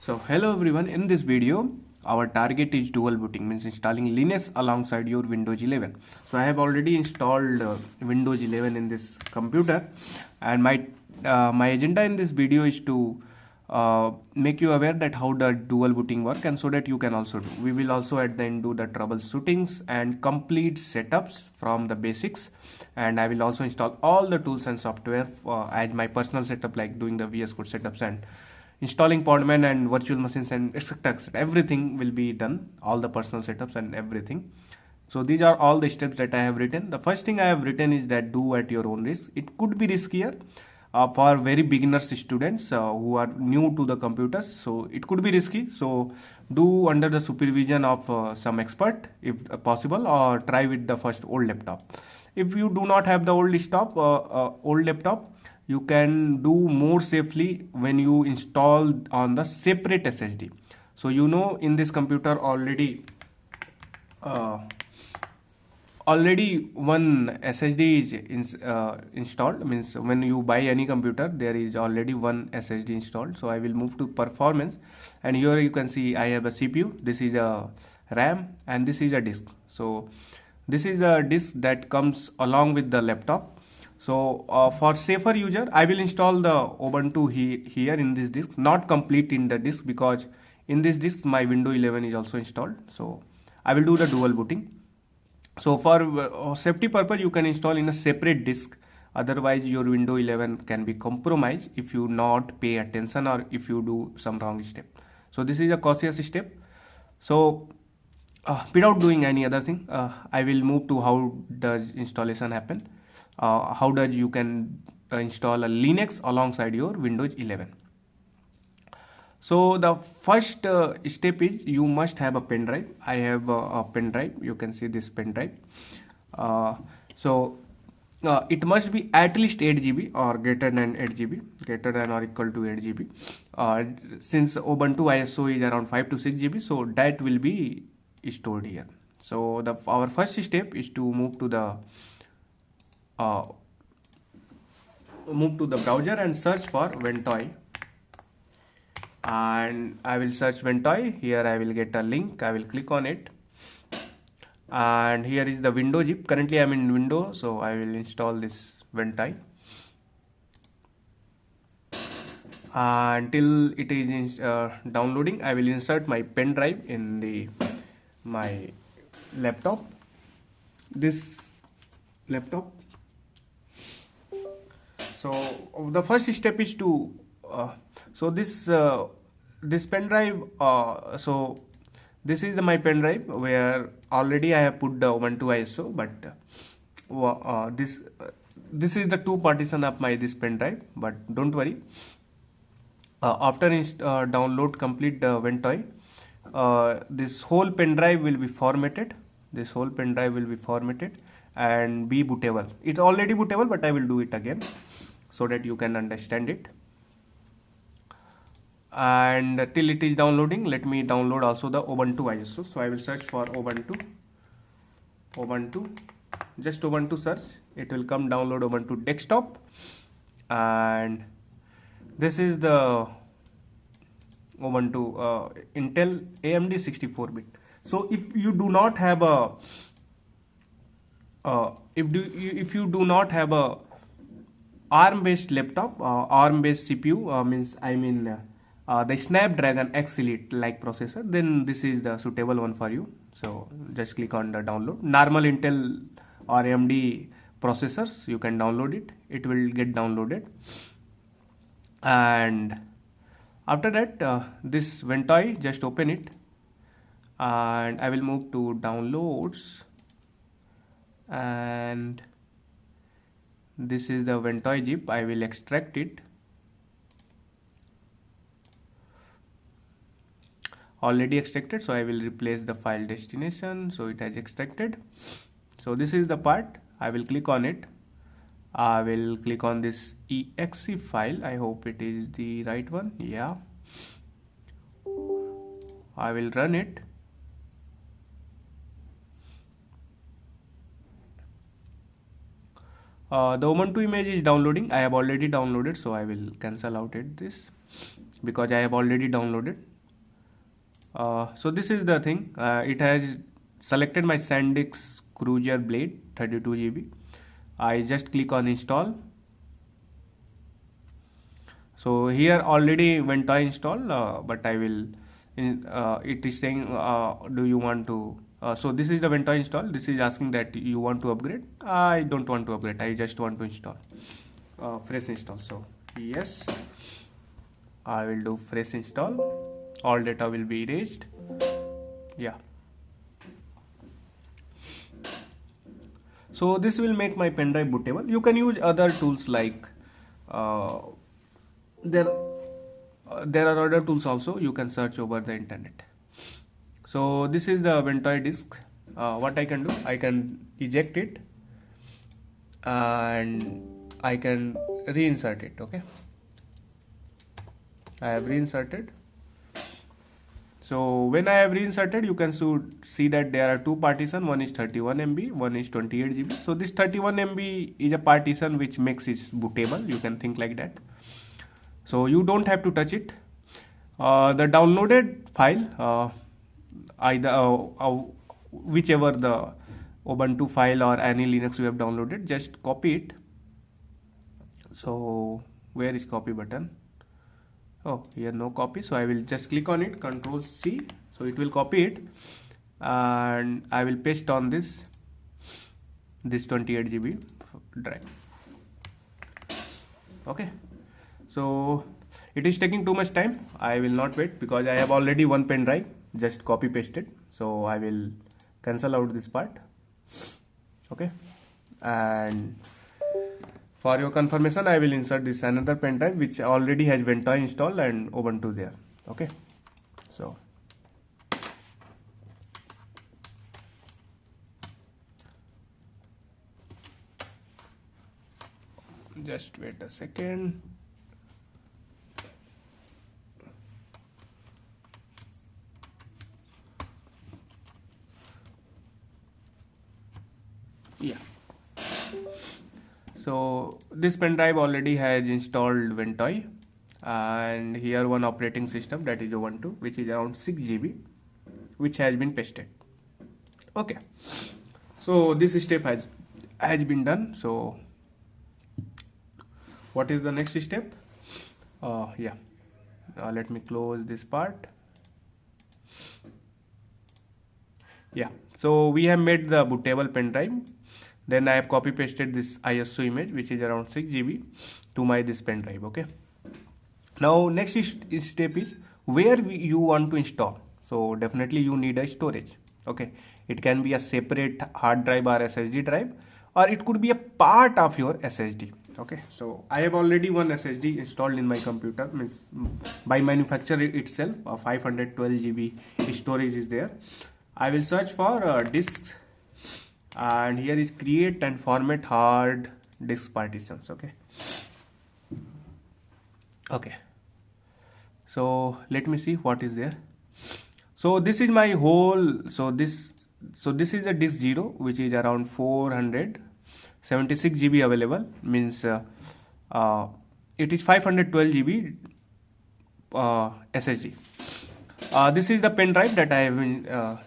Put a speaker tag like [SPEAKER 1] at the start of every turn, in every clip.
[SPEAKER 1] So hello everyone, in this video our target is dual booting, means installing Linux alongside your Windows 11. So I have already installed Windows 11 in this computer, and my agenda in this video is to make you aware that how the dual booting work, and so that you can also do. We will also at the end do the troubleshootings and complete setups from the basics, and I will also install all the tools and software as my personal setup, like doing the VS Code setups and installing Podman and virtual machines and etc, etc. Everything will be done, all the personal setups and everything. So these are all the steps that I have written. The first thing I have written is that do at your own risk. It could be riskier for very beginners students who are new to the computers, so it could be risky. So do under the supervision of some expert if possible, or try with the first old laptop. If you do not have the old laptop, you can do more safely when you install on the separate SSD. So in this computer already one SSD is installed, means when you buy any computer there is already one SSD installed. So I will move to performance, and here you can see I have a CPU, this is a RAM, and this is a disk. So this is a disk that comes along with the laptop. So for safer user, I will install the Ubuntu here in this disk, not complete in the disk, because in this disk my Windows 11 is also installed. So I will do the dual booting. So for safety purpose, you can install in a separate disk. Otherwise your Windows 11 can be compromised if you not pay attention or if you do some wrong step. So this is a cautious step. So without doing any other thing, I will move to how does installation happen. How does you can install a Linux alongside your Windows 11. So the first step is you must have a pen drive. I have a pen drive. You can see this pen drive. It must be at least 8 GB or greater than 8 GB, greater than or equal to 8 GB. Since Ubuntu ISO is around 5 to 6 GB, so that will be stored here. So our first step is to move to the browser and search for Ventoy, and I will search Ventoy. Here I will get a link. I will click on it, and here is the Windows zip. Currently I am in Windows, so I will install this Ventoy. Until it is downloading, I will insert my pen drive in my laptop. This laptop. So the first step is to this pen drive. So this is my pen drive where already I have put the Ubuntu ISO, but this is the two partition of this pen drive. But don't worry. After download complete the Ventoy, this whole pen drive will be formatted. This whole pen drive will be formatted and be bootable. It's already bootable, but I will do it again so that you can understand it. And till it is downloading, let me download also the Ubuntu ISO. So I will search for Ubuntu, just Ubuntu search. It will come download Ubuntu desktop, and this is the Ubuntu Intel AMD 64-bit. So if you do not have a if you do not have a ARM based laptop, ARM based CPU, the Snapdragon X Elite like processor, then this is the suitable one for you. So just click on the download. Normal Intel or AMD processors, you can download it. It will get downloaded, and after that this Ventoy, just open it, and I will move to downloads, and this is the Ventoy zip. I will extract it. Already extracted, so I will replace the file destination. So it has extracted. So this is the part. I will click on it. I will click on this exe file. I hope it is the right one. Yeah. I will run it. The Ubuntu image is downloading. I have already downloaded, so I will cancel out this because I have already downloaded. So this is the thing. It has selected my SanDisk Cruiser Blade 32 GB. I just click on install. So here already Ventoy installed, but I will. It is saying, do you want to? So this is the Ventoy install. This is asking that you want to upgrade. I don't want to upgrade. I just want to install. Fresh install. So yes, I will do fresh install. All data will be erased. Yeah. So this will make my pen drive bootable. You can use other tools like there are other tools also. You can search over the internet. So this is the Ventoy disk. What I can do, I can eject it and I can reinsert it. Okay, I have reinserted. So when I have reinserted, you can see that there are two partitions. One is 31 MB, one is 28 GB. So this 31 MB is a partition which makes it bootable. You can think like that. So you don't have to touch it. The downloaded file, whichever the Ubuntu file or any Linux you have downloaded, just copy it. So where is copy button? Oh, here no copy. So I will just click on it, Control C. So it will copy it, and I will paste on this 28 GB drive. Okay. So it is taking too much time. I will not wait because I have already one pen drive just copy pasted. So I will cancel out this part. Okay, and for your confirmation, I will insert this another pen drive which already has Ventoy installed and Ubuntu there. Okay, so just wait a second. Yeah. So this pen drive already has installed Ventoy, and here one operating system, that is Ubuntu, which is around 6 GB, which has been pasted. Okay, so this step has been done. So what is the next step? Let me close this part. Yeah, so we have made the bootable pen drive. Then I have copy pasted this ISO image which is around 6 GB to my this pen drive. Okay, now next step is where you want to install. So definitely you need a storage. Okay, it can be a separate hard drive or SSD drive, or it could be a part of your SSD. Okay, so I have already one SSD installed in my computer, means by manufacturer itself. 512 GB storage is there. I will search for disks, and here is create and format hard disk partitions. Okay, so let me see what is there. So this is my whole. So this is a disk 0, which is around 476 GB available, means it is 512 GB SSD. This is the pen drive that I have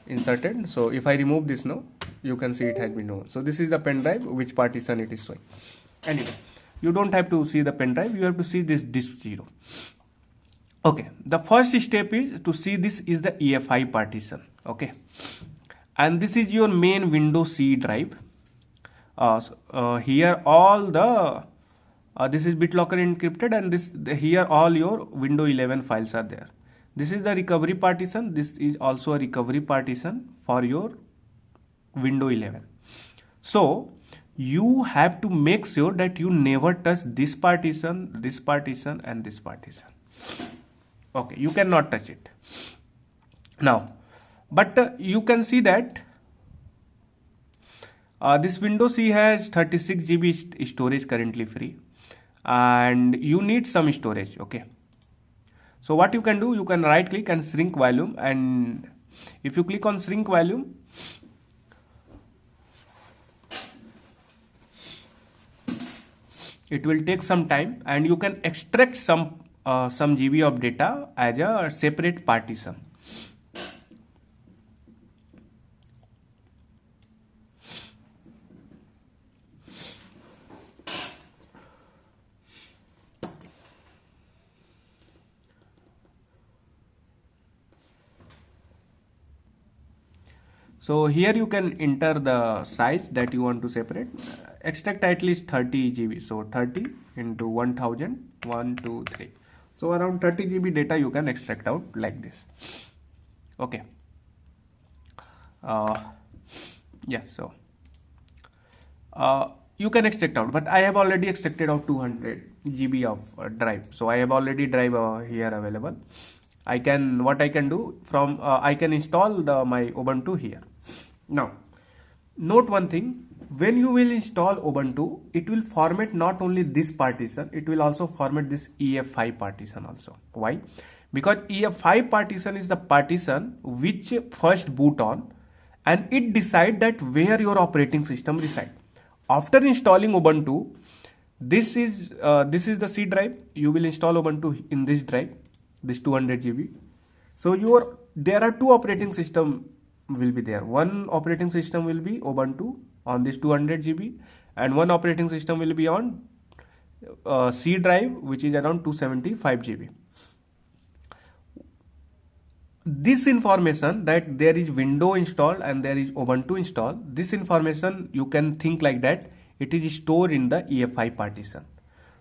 [SPEAKER 1] inserted. So if I remove this now, you can see it has been removed. So this is the pen drive, which partition it is showing. Anyway, you don't have to see the pen drive, you have to see this disk 0. Okay, the first step is to see this is the EFI partition. Okay, and this is your main Windows C drive. Here all the this is BitLocker encrypted, and here all your Windows 11 files are there. This is the recovery partition. This is also a recovery partition for your Windows 11. So you have to make sure that you never touch this partition, and this partition. Okay, you cannot touch it now, but you can see that this Windows C has 36 GB storage currently free, and you need some storage. Okay, so what you can do, you can right click and shrink volume, and if you click on shrink volume, it will take some time, and you can extract some GB of data as a separate partition. So here you can enter the size that you want to separate. Extract at least 30 GB. So 30 into 1000, 1, 2, 3. So around 30 GB data you can extract out like this. Okay. Yeah, so you can extract out, but I have already extracted out 200 GB of drive. So I have already drive here available. What I can do from I can install my Ubuntu here. Now note one thing, when you will install Ubuntu, it will format not only this partition, it will also format this EF5 partition also. Why? Because EF5 partition is the partition which first boot on, and it decide that where your operating system reside. After installing Ubuntu, this is the C drive. You will install Ubuntu in this drive, this 200 GB. So there are two operating system will be there. One operating system will be Ubuntu on this 200 GB, and one operating system will be on C drive, which is around 275 GB. This information that there is Windows installed and there is Ubuntu installed, this information you can think like that it is stored in the EF5 partition.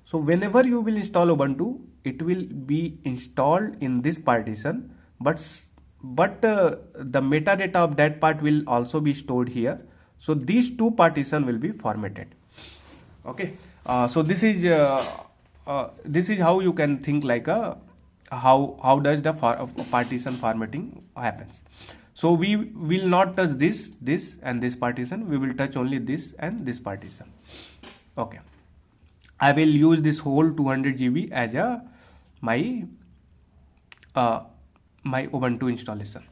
[SPEAKER 1] So whenever you will install Ubuntu, it will be installed in this partition, but the metadata of that part will also be stored here. So these two partitions will be formatted. Okay. So this is how you can think like a how does the partition formatting happens. So we will not touch this and this partition. We will touch only this and this partition. Okay. I will use this whole 200 GB as my Ubuntu installation.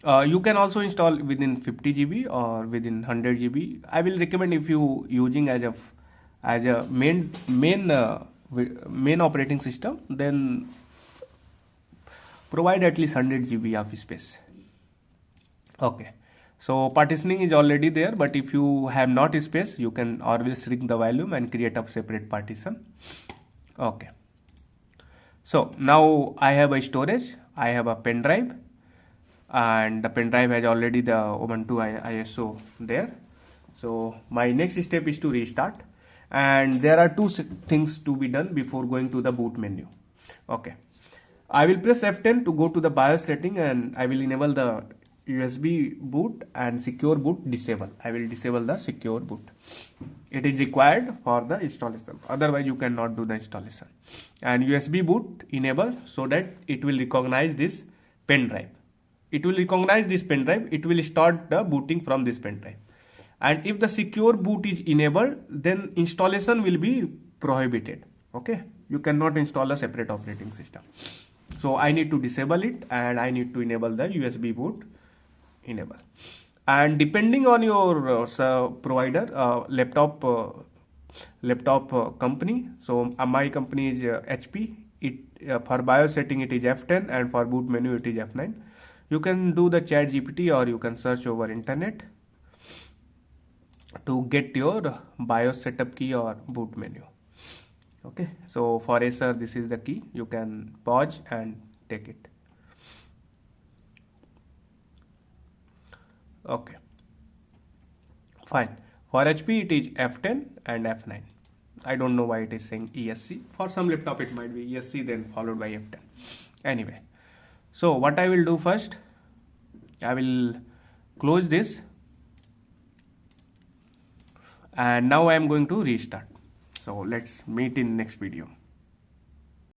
[SPEAKER 1] You can also install within 50 GB or within 100 GB. I will recommend if you using as a main operating system, then provide at least 100 GB of space. Okay. So partitioning is already there, but if you have not space, you can always shrink the volume and create a separate partition. Okay. So now I have a storage, I have a pen drive, and the pen drive has already the Ubuntu ISO there. So my next step is to restart, and there are two things to be done before going to the boot menu. Okay. I will press F10 to go to the BIOS setting, and I will enable the USB boot and secure boot disable. I will disable the secure boot. It is required for the installation. Otherwise, you cannot do the installation. And USB boot enable so that it will recognize this pen drive. It will recognize this pen drive. It will start the booting from this pen drive. And if the secure boot is enabled, then installation will be prohibited. Okay, you cannot install a separate operating system. So I need to disable it, and I need to enable the USB boot enable. And depending on your provider, laptop company. So my company is HP. For BIOS setting it is F10, and for boot menu it is F9. You can do the chat GPT, or you can search over internet to get your BIOS setup key or boot menu. Okay, so for Acer this is the key. You can pause and take it. Okay, fine. For HP it is F10 and F9. I don't know why it is saying ESC. For some laptop it might be ESC then followed by F10. Anyway, so what I will do first, I will close this, and now I am going to restart. So let's meet in next video.